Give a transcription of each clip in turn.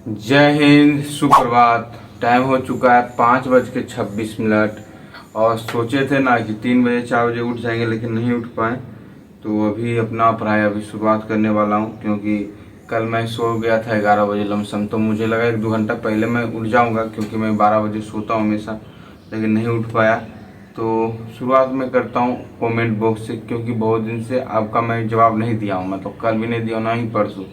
जय हिंद, सुप्रभात। टाइम हो चुका है 5:26। और सोचे थे ना कि 3 बजे 4 बजे उठ जाएंगे, लेकिन नहीं उठ पाए। तो अभी अपना पढ़ाई अभी शुरुआत करने वाला हूँ, क्योंकि कल मैं सो गया था 11 बजे लमसम। तो मुझे लगा 1-2 घंटा पहले मैं उठ जाऊँगा, क्योंकि मैं 12 बजे सोता हूँ हमेशा, लेकिन नहीं उठ पाया। तो शुरुआत में करता हूँ कमेंट बॉक्स से, क्योंकि बहुत दिन से आपका मैं जवाब नहीं दिया हूँ। मैं तो कल भी नहीं दिया, ना ही परसों।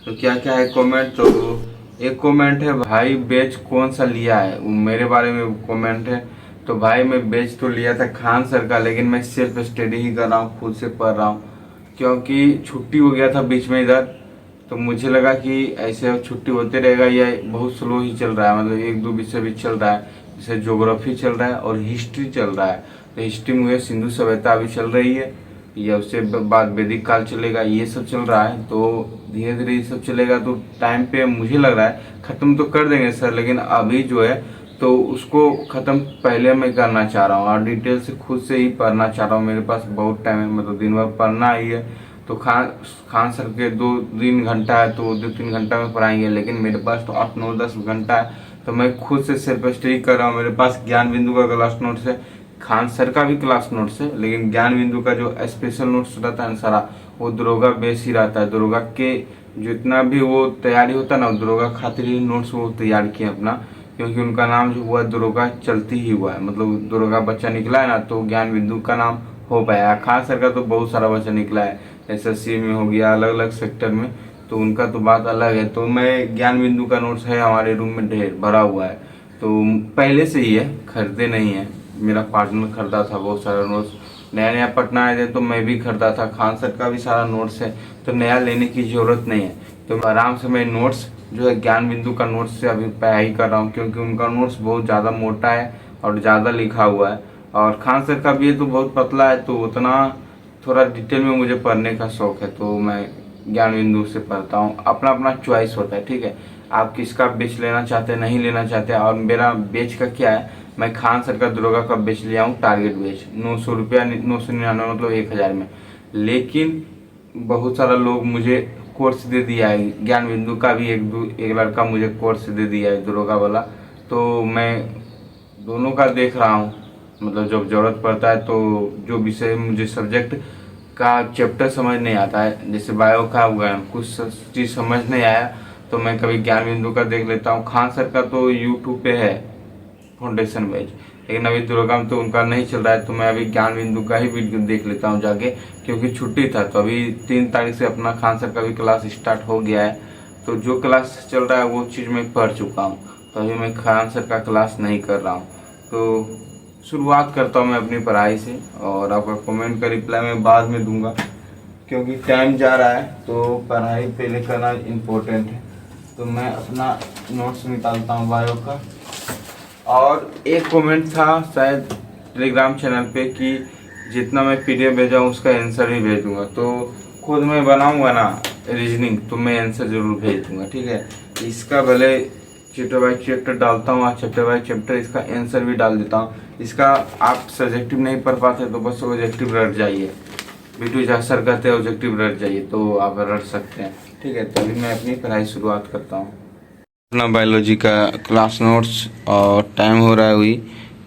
तो क्या क्या है कमेंट, तो एक कमेंट है, भाई बैच कौन सा लिया है, वो मेरे बारे में कमेंट है। तो भाई मैं बैच तो लिया था खान सर का, लेकिन मैं सेल्फ स्टडी ही कर रहा हूँ, खुद से पढ़ रहा हूँ। क्योंकि छुट्टी हो गया था बीच में इधर, तो मुझे लगा कि ऐसे छुट्टी होते रहेगा, या बहुत स्लो ही चल रहा है, मतलब 1-2 विषय भी चल रहा है। जैसे ज्योग्राफी चल रहा है और हिस्ट्री चल रहा है। तो हिस्ट्री में सिंधु सभ्यता अभी चल रही है, या उससे बाद वैदिक काल चलेगा, ये सब चल रहा है। तो धीरे धीरे ये सब चलेगा, तो टाइम पे मुझे लग रहा है खत्म तो कर देंगे सर, लेकिन अभी जो है तो उसको खत्म पहले मैं करना चाह रहा हूँ, और डिटेल से खुद से ही पढ़ना चाह रहा हूँ। मेरे पास बहुत टाइम है, मतलब दिन भर पढ़ना ही है। तो खान सर के 2-3 घंटा है, तो 2-3 घंटा में पढ़ाएंगे, लेकिन मेरे पास तो 8-9-10 घंटा है। तो मैं खुद से सेल्फ स्टडी कर रहा हूँ। मेरे पास ज्ञान बिंदु का क्लास नोट्स है, खान सर का भी क्लास नोट्स है, लेकिन ज्ञान बिंदु का जो स्पेशल नोट्स रहता है सारा, वो दरोगा बेस ही रहता है। दरोगा के जितना भी वो तैयारी होता है ना, दरोगा खातिर ही नोट्स वो तैयार किए अपना, क्योंकि उनका नाम जो हुआ दरोगा चलती ही हुआ है, मतलब दरोगा बच्चा निकला है ना, तो ज्ञान बिंदु का नाम हो पाया। खान सर का तो बहुत सारा बच्चा निकला है, एसएससी में हो गया, अलग अलग सेक्टर में, तो उनका तो बात अलग है। तो मैं ज्ञान बिंदु का नोट्स है हमारे रूम में ढेर भरा हुआ है, तो पहले से ही है, खरीदे नहीं है। मेरा पार्टनर खरीदा था बहुत सारा नोट्स, नया नया पटना आए थे तो मैं भी खरीदा था। खान सर का भी सारा नोट्स है, तो नया लेने की जरूरत नहीं है। तो आराम से मैं नोट्स जो है ज्ञान बिंदु का नोट्स से अभी पढ़ाई कर रहा हूँ, क्योंकि उनका नोट्स बहुत ज़्यादा मोटा है और ज़्यादा लिखा हुआ है। और खान सर का भी है तो बहुत पतला है, तो उतना थोड़ा डिटेल में मुझे पढ़ने का शौक है, तो मैं ज्ञान बिंदु से पढ़ता हूँ। अपना अपना चॉइस होता है, ठीक है। आप किसका बेच लेना चाहते हैं, नहीं लेना चाहते। और मेरा बेच का क्या है, मैं खान सर का दरोगा का बेच लिया हूँ, टारगेट बेच 900 रुपया, 999, मतलब 1000 में। लेकिन बहुत सारा लोग मुझे कोर्स दे दिया है, ज्ञान बिंदु का भी एक लड़का मुझे कोर्स दे दिया है दरोगा वाला। तो मैं दोनों का देख रहा हूँ, मतलब जब जरूरत पड़ता है तो जो विषय मुझे सब्जेक्ट का चैप्टर समझ नहीं आता है, जैसे बायो का हुआ कुछ चीज़ समझ नहीं आया, तो मैं कभी ज्ञान बिंदु का देख लेता हूँ। खान सर का तो यूट्यूब पे है फाउंडेशन बैच, लेकिन अभी दुर्गा में तो उनका नहीं चल रहा है, तो मैं अभी ज्ञान बिंदु का ही वीडियो देख लेता हूँ जाके, क्योंकि छुट्टी था। तो अभी 3 तारीख से अपना खान सर का भी क्लास स्टार्ट हो गया है, तो जो क्लास चल रहा है वो चीज़ मैं पढ़ चुका हूँ। तो अभी मैं खान सर का क्लास नहीं कर रहा हूँ। तो शुरुआत करता हूँ मैं अपनी पढ़ाई से, और आपका कमेंट का रिप्लाई मैं बाद में दूंगा, क्योंकि टाइम जा रहा है, तो पढ़ाई पहले करना इम्पोर्टेंट है। तो मैं अपना नोट्स निकालता हूँ बायो का। और एक कमेंट था शायद टेलीग्राम चैनल पे कि जितना मैं पीडीएफ भेजा हूँ उसका आंसर ही भेज दूंगा। तो खुद मैं बनाऊंगा ना रीजनिंग, तो मैं आंसर जरूर भेज दूंगा, ठीक है। इसका भले चैप्टर बाय चैप्टर डालता हूँ, चैप्टर बाय चैप्टर इसका आंसर भी डाल देता हूँ। इसका आप सब्जेक्टिव नहीं पढ़ पाते तो बस ऑब्जेक्टिव रट जाइए, बिटू झा सर कहते हैं ऑब्जेक्टिव रट जाइए, तो आप रट सकते हैं, ठीक है। तभी मैं अपनी पढ़ाई शुरुआत करता हूँ। अपना बायोलॉजी का क्लास नोट्स, और टाइम हो रहा है हुई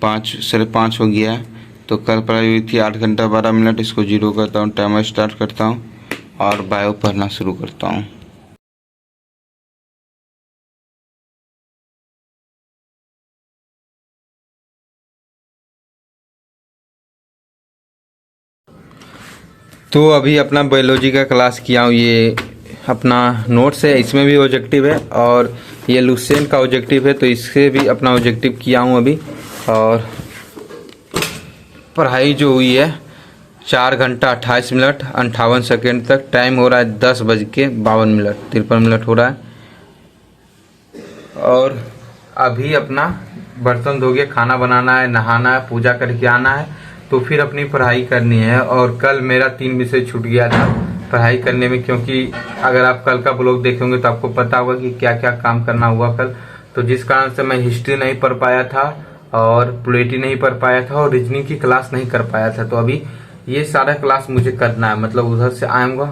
5:30 हो गया है। तो कल पढ़ाई हुई थी 8 घंटा 12 मिनट, इसको 0 करता हूँ, टाइमर स्टार्ट करता हूँ और बायो पढ़ना शुरू करता हूँ। तो अभी अपना बायोलॉजी का क्लास किया हूँ, ये अपना नोट्स है, इसमें भी ऑब्जेक्टिव है, और ये लुसेंट का ऑब्जेक्टिव है, तो इससे भी अपना ऑब्जेक्टिव किया हूँ अभी। और पढ़ाई जो हुई है 4 घंटा 28 मिनट 58 सेकेंड तक। टाइम हो रहा है 10:52 53 हो रहा है। और अभी अपना बर्तन धो के खाना बनाना है, नहाना है, पूजा करके आना है, तो फिर अपनी पढ़ाई करनी है। और कल मेरा 3 विषय छूट गया था पढ़ाई करने में, क्योंकि अगर आप कल का ब्लॉग देखेंगे तो आपको पता होगा कि क्या क्या काम करना हुआ कल। तो जिस कारण से मैं हिस्ट्री नहीं पढ़ पाया था, और पॉलिटी नहीं पढ़ पाया था, और रीजनिंग की क्लास नहीं कर पाया था। तो अभी ये सारा क्लास मुझे करना है, मतलब उधर से आऊँगा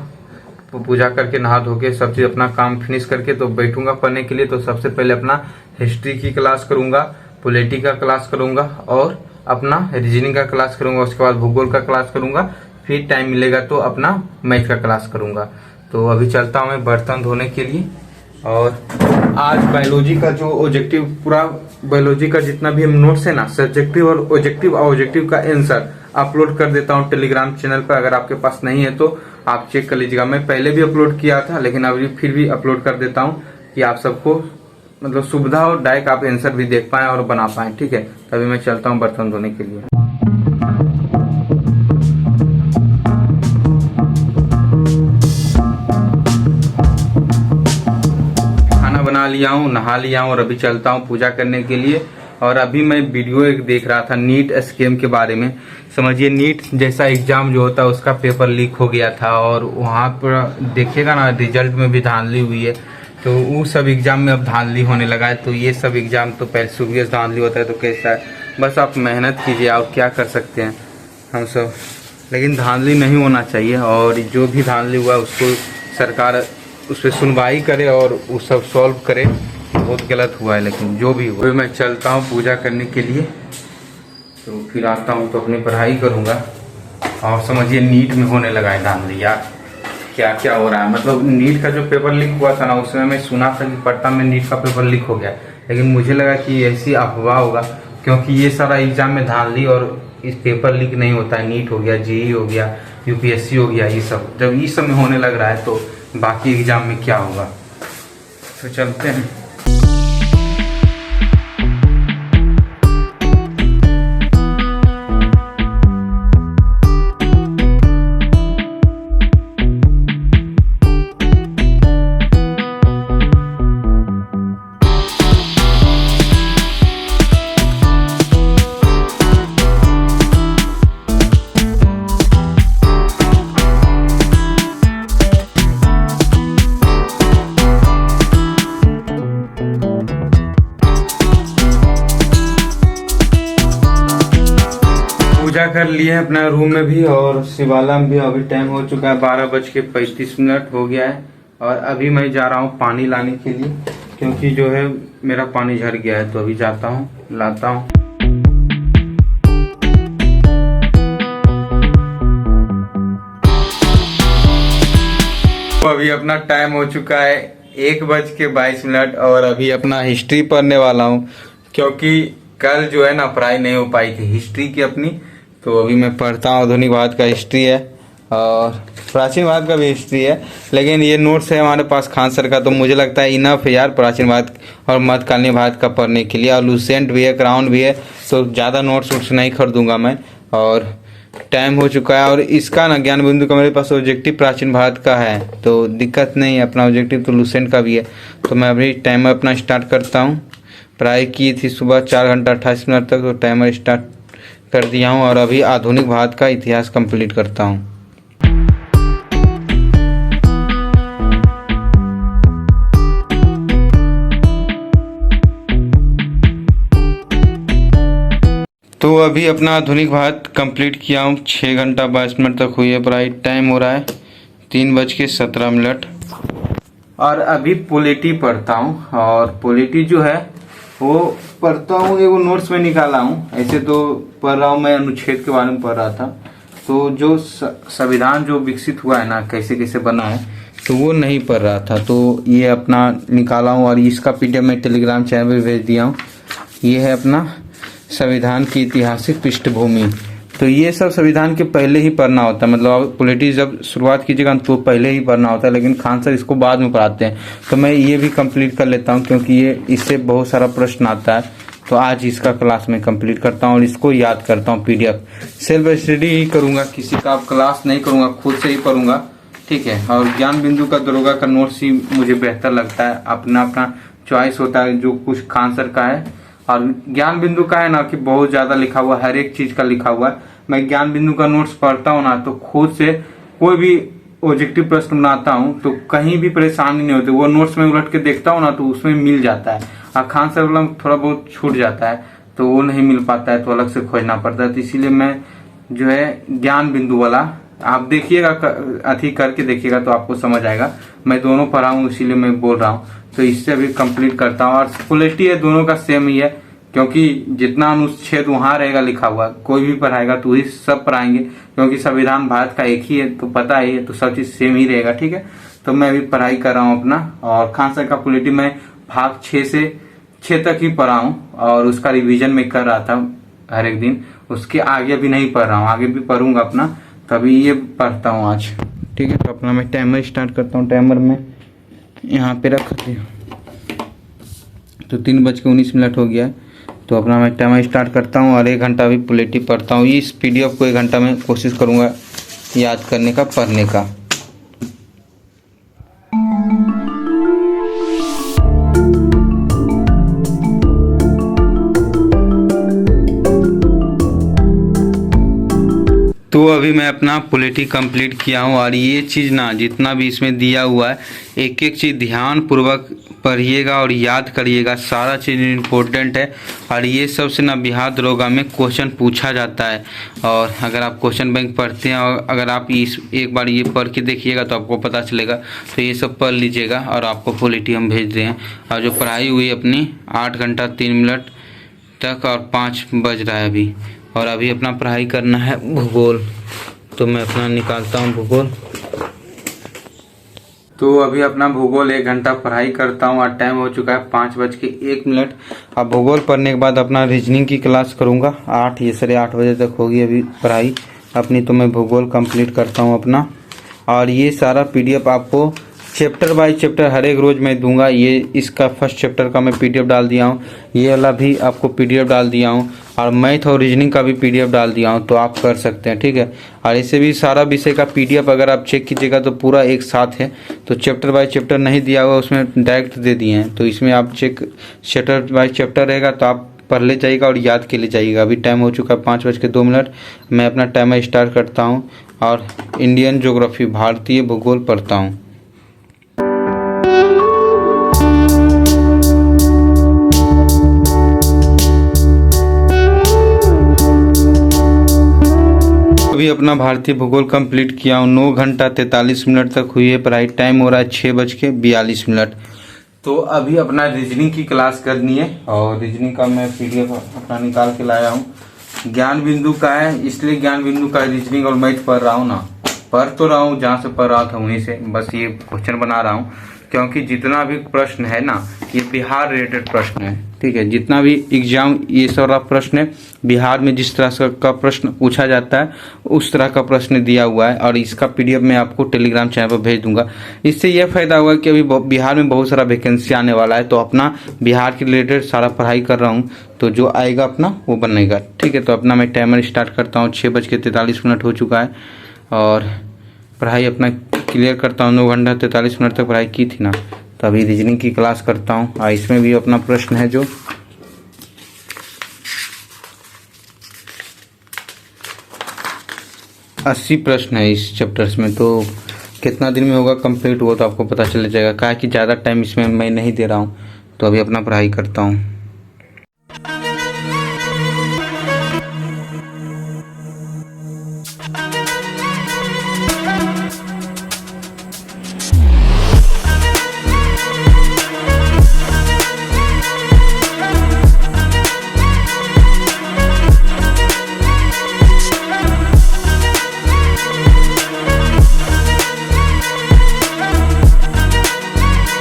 पूजा करके नहा धो के सब चीज़ अपना काम फिनिश करके तो बैठूंगा पढ़ने के लिए। तो सबसे पहले अपना हिस्ट्री की क्लास करूंगा, पॉलिटी का क्लास करूंगा और अपना रीजनिंग का क्लास करूंगा। उसके बाद भूगोल का क्लास करूंगा, फिर टाइम मिलेगा तो अपना मैथ का क्लास करूंगा। तो अभी चलता हूँ मैं बर्तन धोने के लिए। और आज बायोलॉजी का जो ऑब्जेक्टिव, पूरा बायोलॉजी का जितना भी हम नोट्स है ना, सब्जेक्टिव और ऑब्जेक्टिव का आंसर अपलोड कर देता हूँ टेलीग्राम चैनल पर। अगर आपके पास नहीं है तो आप चेक कर लीजिएगा। मैं पहले भी अपलोड किया था, लेकिन अभी फिर भी अपलोड कर देता हूँ कि आप सबको मतलब सुविधा हो, डायरेक्ट आप आंसर भी देख पाए और बना पाए। ठीक है, तभी मैं चलता हूँ बर्तन धोने के लिए। खाना बना लिया हूँ, नहा लिया हूँ और अभी चलता हूँ पूजा करने के लिए। और अभी मैं वीडियो एक देख रहा था नीट स्कैम के बारे में। समझिए नीट जैसा एग्जाम जो होता है उसका पेपर लीक हो गया था और वहाँ पर देखिएगा ना रिजल्ट में भी धांधली हुई है। तो वो सब एग्जाम में अब धांधली होने लगा है। तो ये सब एग्जाम तो पहले सुबह धांधली होता है तो कैसा है, बस आप मेहनत कीजिए, आप क्या कर सकते हैं हम सब। लेकिन धांधली नहीं होना चाहिए और जो भी धांधली हुआ उसको सरकार उस पर सुनवाई करे और वो सब सॉल्व करे। बहुत गलत हुआ है, लेकिन जो भी हुआ मैं चलता हूँ पूजा करने के लिए। तो फिर आता हूँ तो अपनी पढ़ाई करूँगा। और समझिए नीट में होने लगा है धांधली यार, क्या क्या हो रहा है। मतलब नीट का जो पेपर लीक हुआ था ना, उसमें मैं सुना था कि पटना में नीट का पेपर लीक हो गया, लेकिन मुझे लगा कि ऐसी अफवाह होगा, क्योंकि ये सारा एग्जाम में धांधली और इस पेपर लीक नहीं होता है। नीट हो गया, जेईई हो गया, यूपीएससी हो गया, ये सब जब इस सब में होने लग रहा है तो बाकी एग्जाम में क्या होगा। तो चलते हैं। पूजा कर लिए अपना रूम में भी और शिवाला में भी। अभी टाइम हो चुका है 12:35 हो गया है। और अभी मैं जा रहा हूँ पानी लाने के लिए, क्योंकि जो है मेरा पानी झड़ गया है। तो अभी जाता हूँ, लाता हूँ। तो अभी अपना टाइम हो चुका है 1:22 और अभी अपना हिस्ट्री पढ़ने वाला हूँ, क्योंकि कल जो है ना पढ़ाई नहीं हो पाई थी हिस्ट्री की अपनी। तो अभी मैं पढ़ता हूँ। आधुनिक भारत का हिस्ट्री है और प्राचीन भारत का भी हिस्ट्री है, लेकिन ये नोट्स है हमारे पास खान सर का, तो मुझे लगता है इनफ है यार प्राचीन भारत और मध्यकालीन भारत का पढ़ने के लिए। और लूसेंट भी है, क्राउन भी है, तो ज़्यादा नोट्स नहीं खरीदूंगा मैं। और टाइम हो चुका है। और इसका ना ज्ञान बिंदु का मेरे पास ऑब्जेक्टिव प्राचीन भारत का है, तो दिक्कत नहीं है। अपना ऑब्जेक्टिव तो लूसेंट का भी है। तो मैं अभी टाइमर अपना स्टार्ट करता हूँ। पढ़ाई की थी सुबह 4:28 तक, तो टाइमर स्टार्ट कर दिया हूँ। और अभी आधुनिक भारत का इतिहास कंप्लीट करता हूँ। तो अभी अपना आधुनिक भारत कंप्लीट किया हूँ। 6:22 तक हुई है पढ़ाई। टाइम हो रहा है 3:17। और अभी पॉलिटी पढ़ता हूँ। और पॉलिटी जो है वो पढ़ता हूँ, एगो नोट्स में निकाला हूँ। ऐसे तो पढ़ रहा हूँ, मैं अनुच्छेद के बारे में पढ़ रहा था। तो जो संविधान जो विकसित हुआ है ना, कैसे कैसे बना है, तो वो नहीं पढ़ रहा था। तो ये अपना निकाला हूँ और इसका पीडीएफ मैं टेलीग्राम चैनल पे भेज दिया हूँ। ये है अपना संविधान की ऐतिहासिक पृष्ठभूमि। तो ये सब संविधान के पहले ही पढ़ना होता है। मतलब आप पॉलिटिक्स जब शुरुआत कीजिएगा तो पहले ही पढ़ना होता है, लेकिन खान सर इसको बाद में पढ़ाते हैं। तो मैं ये भी कंप्लीट कर लेता हूँ, क्योंकि ये इससे बहुत सारा प्रश्न आता है। तो आज इसका क्लास में कंप्लीट करता हूँ और इसको याद करता हूँ। पीडीएफ सेल्फ स्टडी ही करूँगा, किसी का क्लास नहीं करूँगा, खुद से ही पढ़ूंगा। ठीक है। और ज्ञान बिंदु का दरोगा का नोट्स ही मुझे बेहतर लगता है। अपना अपना चॉइस होता है, जो कुछ खान सर का है। और ज्ञान बिंदु का है ना कि बहुत ज़्यादा लिखा हुआ, हर एक चीज़ का लिखा हुआ है। मैं ज्ञान बिंदु का नोट्स पढ़ता हूँ ना, तो खुद से कोई भी ऑब्जेक्टिव प्रश्न बनाता हूँ तो कहीं भी परेशानी नहीं होती। वो नोट्स में उलट के देखता हूँ ना, तो उसमें मिल जाता है। और खान सर वाला थोड़ा बहुत छूट जाता है, तो वो नहीं मिल पाता है, तो अलग से खोजना पड़ता है। तो इसीलिए मैं जो है ज्ञान बिंदु वाला आप देखिएगा, अथी करके देखिएगा तो आपको समझ आएगा। मैं दोनों पढ़ा हूँ इसीलिए मैं बोल रहा हूँ। तो इससे भी कंप्लीट करता हूँ और क्वालिटी है दोनों का सेम ही है, क्योंकि जितना अनुच्छेद वहाँ रहेगा लिखा हुआ, कोई भी पढ़ाएगा तो वही सब पढ़ाएंगे, क्योंकि संविधान भारत का एक ही है तो पता ही है, तो सब चीज सेम ही रहेगा। ठीक है, तो मैं अभी पढ़ाई कर रहा हूँ अपना। और खान सर का क्वालिटी मैं भाग 6 से 6 तक ही पढ़ा हूँ और उसका रिवीजन में कर रहा था हर एक दिन। उसके आगे भी नहीं पढ़ रहा हूँ, आगे भी पढ़ूंगा अपना, तभी ये पढ़ता हूँ आज। ठीक है, तो अपना मैं टाइमर स्टार्ट करता हूँ। टाइमर में यहाँ पे रख दिया तो 3:19 हो गया है। तो अपना मैं टाइमर स्टार्ट करता हूँ और 1 घंटा भी पॉलिटी पढ़ता हूँ। इस PDF को 1 घंटा में कोशिश करूँगा याद करने का, पढ़ने का। तो अभी मैं अपना पॉलिटी कंप्लीट किया हूँ और ये चीज़ ना जितना भी इसमें दिया हुआ है एक एक चीज़ ध्यान पूर्वक पढ़िएगा और याद करिएगा, सारा चीज़ इम्पोर्टेंट है। और ये सब से ना बिहार दरोगा में क्वेश्चन पूछा जाता है। और अगर आप क्वेश्चन बैंक पढ़ते हैं और अगर आप इस एक बार ये पढ़ के देखिएगा तो आपको पता चलेगा। तो ये सब पढ़ लीजिएगा और आपको पॉलिटी हम भेज रहे हैं। और जो पढ़ाई हुई अपनी 8 घंटा 3 मिनट तक और 5 बज रहा है अभी। और अभी अपना पढ़ाई करना है भूगोल, तो मैं अपना निकालता हूँ भूगोल। तो अभी अपना भूगोल 1 घंटा पढ़ाई करता हूँ और टाइम हो चुका है 5:01। अब भूगोल पढ़ने के बाद अपना रीजनिंग की क्लास करूँगा 8 या 8:30 बजे तक होगी अभी पढ़ाई अपनी। तो मैं भूगोल कंप्लीट करता हूँ अपना। और ये सारा PDF आपको चैप्टर बाय चैप्टर हर एक रोज मैं दूंगा। ये इसका फर्स्ट चैप्टर का मैं PDF डाल दिया हूँ, ये वाला भी आपको PDF डाल दिया हूँ और मैथ और रीजनिंग का भी PDF डाल दिया हूँ, तो आप कर सकते हैं। ठीक है, और इससे भी सारा विषय का PDF अगर आप चेक कीजिएगा तो पूरा एक साथ है। तो चैप्टर बाय चैप्टर नहीं दिया हुआ, उसमें डायरेक्ट दे दिए हैं। तो इसमें आप चैप्टर बाय चैप्टर रहेगा तो आप पढ़ ले जाइएगा और याद के ले जाइएगा। अभी टाइम हो चुका है 5:02। मैं अपना टाइमर स्टार्ट करता हूँ और इंडियन ज्योग्राफी भारतीय भूगोल पढ़ता हूँ। अभी अपना भारतीय भूगोल कंप्लीट किया हूँ। 9 घंटा 43 मिनट तक हुई है पढ़ाई। टाइम हो रहा है 6:42। तो अभी अपना रीजनिंग की क्लास करनी है और रीजनिंग का मैं PDF अपना निकाल के लाया हूँ। ज्ञान बिंदु का है, इसलिए ज्ञान बिंदु का रीजनिंग और मैथ पढ़ रहा हूँ ना। पढ़ तो रहा हूँ जहाँ से पढ़ रहा था वहीं से, बस ये क्वेश्चन बना रहा हूँ, क्योंकि जितना भी प्रश्न है ना ये बिहार रिलेटेड प्रश्न है। ठीक है, जितना भी एग्जाम ये सारा प्रश्न है बिहार में जिस तरह का प्रश्न पूछा जाता है उस तरह का प्रश्न दिया हुआ है। और इसका PDF मैं आपको टेलीग्राम चैनल पर भेज दूंगा। इससे यह फायदा होगा कि अभी बिहार में बहुत सारा वैकेंसी आने वाला है, तो अपना बिहार के रिलेटेड सारा पढ़ाई कर रहा हूँ, तो जो आएगा अपना वो बनेगा। ठीक है, तो अपना मैं टाइमर स्टार्ट करता हूँ। 6:43 हो चुका है और पढ़ाई अपना क्लियर करता हूँ। 9 घंटा 43 मिनट तक पढ़ाई की थी ना, तो अभी रीजनिंग की क्लास करता हूँ। और इसमें भी अपना प्रश्न है जो 80 प्रश्न है इस चैप्टर्स में। तो कितना दिन में होगा कंप्लीट वो तो आपको पता चल जाएगा, क्या कि ज़्यादा टाइम इसमें मैं नहीं दे रहा हूँ। तो अभी अपना पढ़ाई करता हूँ।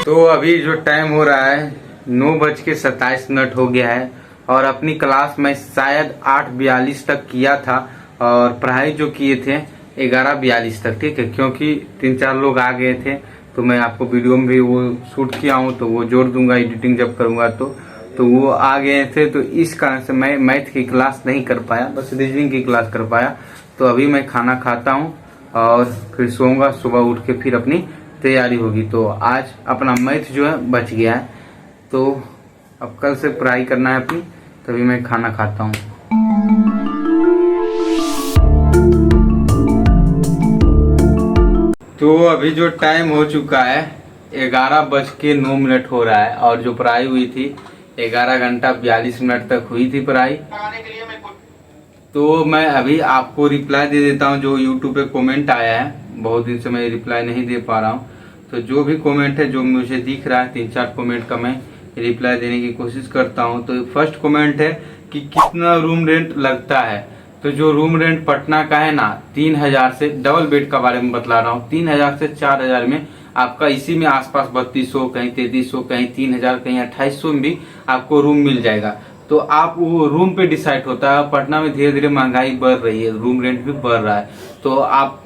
तो अभी जो टाइम हो रहा है 9:27 हो गया है और अपनी क्लास में शायद 8:42 तक किया था और पढ़ाई जो किए थे 11:42 तक। ठीक है, क्योंकि 3-4 लोग आ गए थे, तो मैं आपको वीडियो में भी वो शूट किया हूँ, तो वो जोड़ दूंगा एडिटिंग जब करूँगा तो वो आ गए थे। तो इस कारण से मैं मैथ की क्लास नहीं कर पाया, बस रीजनिंग की क्लास कर पाया। तो अभी मैं खाना खाता हूँ और फिर सोऊंगा, सुबह उठ के फिर अपनी तैयारी होगी। तो आज अपना मैथ जो है बच गया है, तो अब कल से पढ़ाई करना है अपनी, तभी मैं खाना खाता हूँ। तो अभी जो टाइम हो चुका है 11:09 हो रहा है और जो पढ़ाई हुई थी 11 घंटा 42 मिनट तक हुई थी पढ़ाई। तो मैं अभी आपको रिप्लाई दे देता हूँ जो यूट्यूब पे कमेंट आया है, बहुत दिन से मैं रिप्लाई नहीं दे पा रहा हूँ। तो जो भी कमेंट है जो मुझे दिख रहा है 3-4 कमेंट का मैं रिप्लाई देने की कोशिश करता हूँ। तो फर्स्ट कमेंट है कि कितना रूम रेंट लगता है। तो जो रूम रेंट पटना का है ना 3000 से, डबल बेड का बारे में बतला रहा हूँ, 3000 से 4000 में आपका इसी में आसपास 3200, कहीं 3300, कहीं 3000, कहीं 2800 में भी आपको रूम मिल जाएगा। तो आप वो रूम पे डिसाइड होता है। पटना में धीरे धीरे महंगाई बढ़ रही है, रूम रेंट भी बढ़ रहा है। तो आप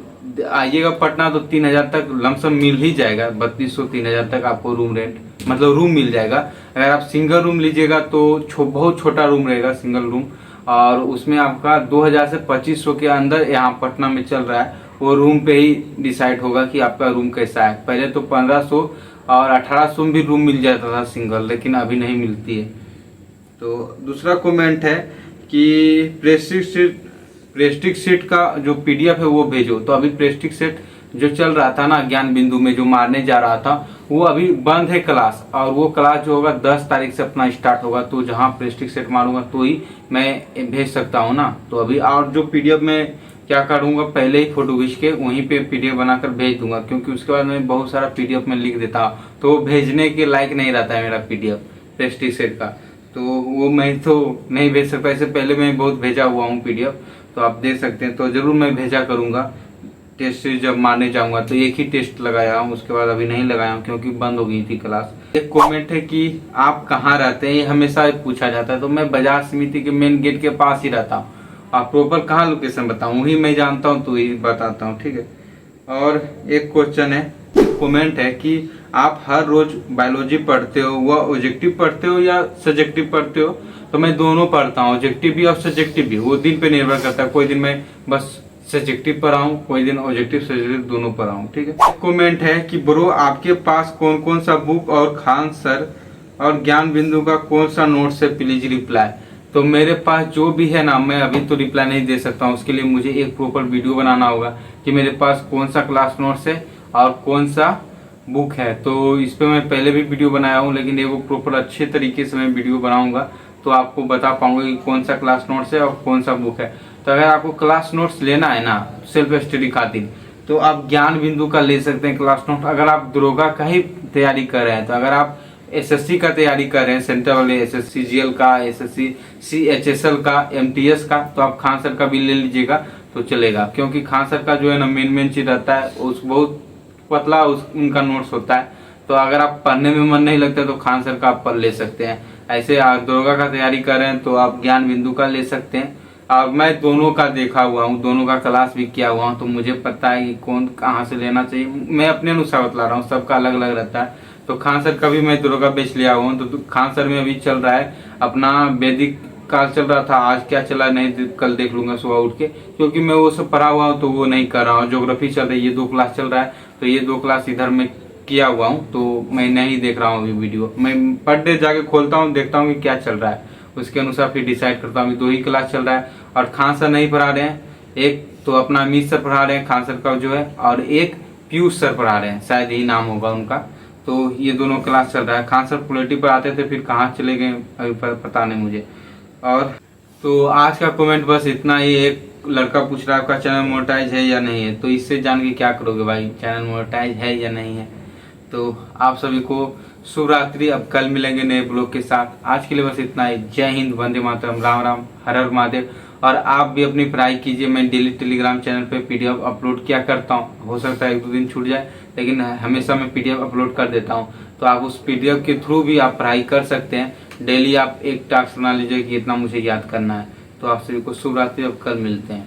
आइएगा पटना तो 3000 तक लमसम मिल ही जाएगा, 3200 3000 तक आपको रूम रेंट मतलब रूम मिल जाएगा। अगर आप सिंगल रूम लीजिएगा तो बहुत छोटा रूम रहेगा सिंगल रूम, और उसमें आपका 2000 से 2500 के अंदर यहाँ पटना में चल रहा है। वो रूम पे ही डिसाइड होगा कि आपका रूम कैसा है। पहले तो 1500 और 1800 में भी रूम मिल जाता था सिंगल, लेकिन अभी नहीं मिलती है। तो दूसरा कमेंट है कि प्रेस्टिक सेट का जो पीडीएफ है वो भेजो। तो अभी प्रेस्टिक सेट जो चल रहा था ना ज्ञान बिंदु में जो मारने जा रहा था वो अभी बंद है क्लास, और वो क्लास जो होगा 10 तारीख से अपना स्टार्ट होगा। तो जहां प्रेस्टिक सेट मारूंगा तो ही मैं भेज सकता हूँ ना। तो अभी और जो पीडीएफ में क्या करूंगा, पहले ही फोटो खींच के वहीं पे पीडीएफ बनाकर भेज दूंगा, क्योंकि उसके बाद मैं बहुत सारा पीडीएफ में लिख देता हूँ तो वो भेजने के लायक नहीं रहता है मेरा पीडीएफ प्रेस्टिक सेट का। तो वो मैं तो नहीं भेज सकता। इससे पहले मैं बहुत भेजा हुआ हूँ पीडीएफ, तो आप देख सकते हैं। तो जरूर मैं भेजा करूंगा। टेस्ट जब मारने जाऊंगा तो एक ही टेस्ट लगाया हूँ, उसके बाद अभी नहीं लगाया हूँ क्योंकि बंद हो गई थी क्लास। एक कमेंट है कि आप कहाँ रहते हैं, ये हमेशा पूछा जाता है। तो मैं बाजार समिति के मेन गेट के पास ही रहता हूँ। आप प्रॉपर कहाँ लोकेशन बताऊँ, वही मैं जानता हूँ तो यही बताता हूँ, ठीक है। और एक क्वेश्चन है, कमेंट है कि आप हर रोज बायोलॉजी पढ़ते हो, वह ऑब्जेक्टिव पढ़ते हो या सब्जेक्टिव पढ़ते हो। तो मैं दोनों पढ़ता हूँ, ऑब्जेक्टिव भी और सब्जेक्टिव भी। वो दिन पे निर्भर करता है, कोई दिन मैं बस सब्जेक्टिव पढ़ा हूँ, कोई दिन ऑब्जेक्टिव सब्जेक्टिव दोनों पढ़ा हूँ, ठीक है। कमेंट है कि ब्रो आपके पास कौन कौन सा बुक और खान सर और ज्ञान बिंदु का कौन सा नोट्स है, प्लीज रिप्लाई। तो मेरे पास जो भी है ना, मैं अभी तो रिप्लाई नहीं दे सकता हूँ। उसके लिए मुझे एक प्रॉपर वीडियो बनाना होगा कि मेरे पास कौन सा क्लास नोट्स है और कौन सा बुक है। तो इस पे मैं पहले भी वीडियो बनाया हूँ, लेकिन ये वो प्रॉपर अच्छे तरीके से मैं वीडियो बनाऊंगा तो आपको बता पाऊंगा कि कौन सा क्लास नोट्स है और कौन सा बुक है। तो अगर आपको क्लास नोट्स लेना है ना सेल्फ स्टडी खातिर, तो आप ज्ञान बिंदु का ले सकते हैं क्लास नोट। अगर आप दरोगा का ही तैयारी कर रहे हैं, तो अगर आप एसएससी का तैयारी कर रहे हैं, सेंट्रल वाले एसएससी जीएल का, एसएससी सीएचएसएल का, एमटीएस का, तो आप खान सर का भी ले लीजिएगा तो चलेगा। क्योंकि खान सर का जो है ना मेन चीज रहता है, उस बहुत पतला उनका नोट्स होता है। तो अगर आप पढ़ने में मन नहीं लगता तो खान सर का आप पढ़ ले सकते हैं। ऐसे आप दरोगा का तैयारी कर रहे हैं तो आप ज्ञान बिंदु का ले सकते हैं। और मैं दोनों का देखा हुआ हूँ, दोनों का क्लास भी किया हुआ हूँ, तो मुझे पता है कि कौन कहाँ से लेना चाहिए। मैं अपने अनुसार बतला रहा हूँ, सबका अलग अलग रहता है। तो खान सर का भी मैं दरोगा बेच लिया हुआ हूँ। तो खान सर में अभी चल रहा है अपना वैदिक काल चल रहा था, आज क्या चला नहीं कल देख लूंगा सुबह उठ के, क्योंकि मैं वो सब पढ़ा हुआ हूँ तो वो नहीं कर रहा हूँ। ज्योग्राफी चल रही है, ये 2 क्लास चल रहा है, तो ये 2 क्लास इधर में किया हुआ हूँ, तो मैं नहीं देख रहा हूँ अभी वीडियो। मैं पर डे जाके खोलता हूँ, देखता हूँ कि क्या चल रहा है, उसके अनुसार फिर डिसाइड करता हूँ। 2 ही क्लास चल रहा है और खान सर नहीं पढ़ा रहे हैं। एक तो अपना अमित सर पढ़ा रहे हैं खान सर का जो है, और एक पीयूष सर पढ़ा रहे हैं, शायद यही नाम होगा उनका। तो ये दोनों क्लास चल रहा है। खान सर पॉलिटी पढ़ाते थे, फिर कहाँ चले गए अभी पता नहीं मुझे। और तो आज का कमेंट बस इतना ही। एक लड़का पूछ रहा है आपका चैनल मोनेटाइज है या नहीं है। तो इससे जान के क्या करोगे भाई, चैनल मोनेटाइज है या नहीं है। तो आप सभी को शुभ रात्रि। अब कल मिलेंगे नए ब्लॉग के साथ। आज के लिए बस इतना ही। जय हिंद, वंदे मातरम, राम राम, हर हर महादेव। और आप भी अपनी पढ़ाई कीजिए। मैं डेली टेलीग्राम चैनल पे पीडीएफ अपलोड किया करता हूँ। हो सकता है 1-2 दिन छूट जाए, लेकिन हमेशा मैं पीडीएफ अपलोड कर देता हूँ। तो आप उस पीडीएफ के थ्रू भी आप पढ़ाई कर सकते हैं। डेली आप एक टास्क बना लीजिए कि इतना मुझे याद करना है। तो आप सभी को शुभ रात्रि। अब कल मिलते हैं।